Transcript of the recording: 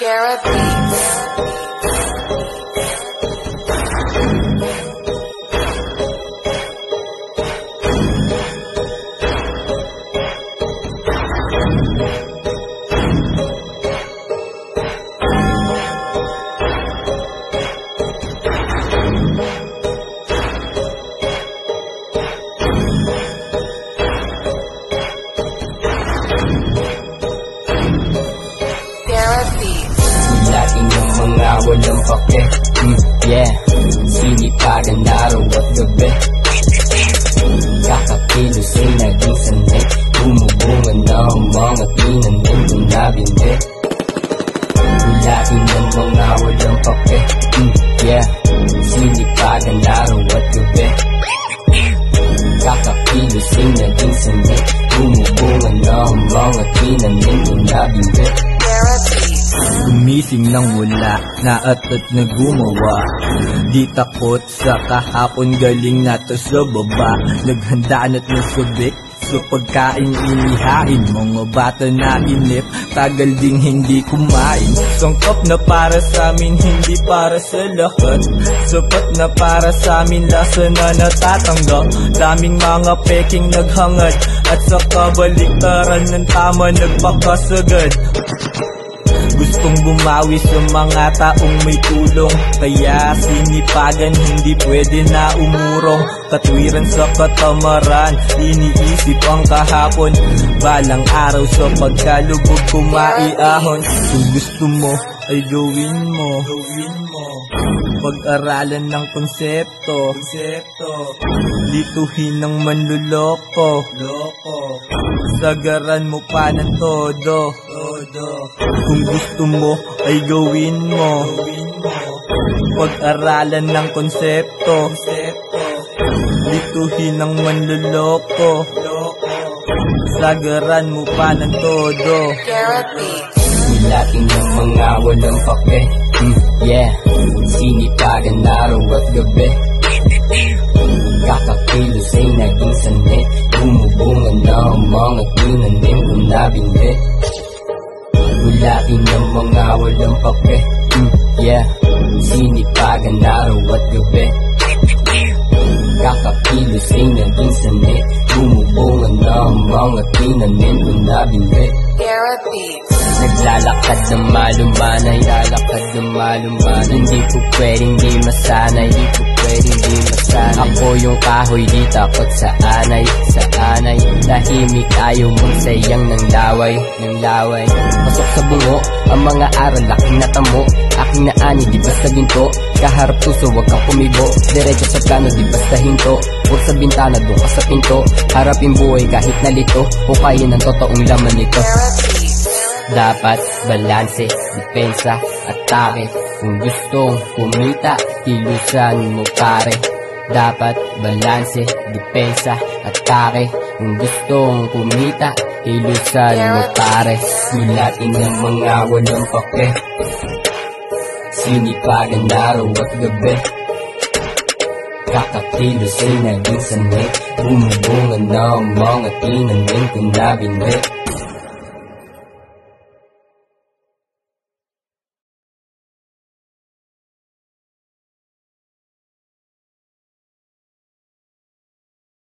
Garrett Beats. Laging ng mga walang pake, yeah. Sinipagan araw at gabi, kakakilos ay naging sanay. Bumubungan na ang mga tinanim kong nabindi. Laging ng mga walang pake, yeah. Sinipagan araw at gabi, kakakilos ay naging sanay. Bumubungan na ang mga tinanim kong nabindi. Gumising ng wala, naatat na gumawa. Di takot sa kahapon, galing na to sa baba. Naghanda na't nasubik sa pagkain inihain. Mga bata na inip, tagal ding hindi kumain. Sangkap na para sa amin, hindi para sa lahat. Sapat na para sa amin, lasa na natatanggap. Daming mga peking naghangad, at sa kabaliktaran ng tama nagpakasagad. Gustong bumawi sa mga taong may tulong, kaya sinipagan, hindi pwede na umurong. Katwiran sa katamaran, iniisip ang kahapon. Balang araw sa pagkalubog kumaiahon. Kung gusto mo ay gawin mo. Pag-aralan ng konsepto, lituhin ng manluloko. Sagaran mo pa ng todo. Kung gusto mo ay gawin mo. Pag-aralan ng konsepto, lituhin ng manluloko. Sagaran mo pa ng todo. Laging ng mga walang pake, yeah. Sinipagan araw at gabi, kakakilos ay naging sanay. Bumubungan na ang mga tinanim kong nabindi. Laging ng mga walang pake, yeah. Sinipagan araw at gabi, kakakilos ay naging sanay. Bumubungan na ang mga tinanim kong nabindi. Garrett Beats. Naglalakad ng malumanay, hindi ko pwedeng di masanay, Ako yung kahoy, di takot sa anay, Tahimik, ayaw mong sayang ng laway, Pasok sa bungo, ang mga aral, aking natamo. Aking naani, di basta ginto. Kaharap puso, wag kang kumibo. Diretso sa plano, di basta hinto. Huwag sa bintana, doon ka sa pinto. Harapin buhay kahit nalito, hukayin ang totoong laman nito. Dapat balanse, depensa, atake. Kung gustong kumita, kilusan mo pare. Dapat balanse, depensa, atake. Kung gustong kumita, kilusan mo pare. Sulatin ng mga walang pake, sinipagan araw at gabi, kakakilos ay naging sanay. Bumubungan na ang mga tinanim kong nabindi.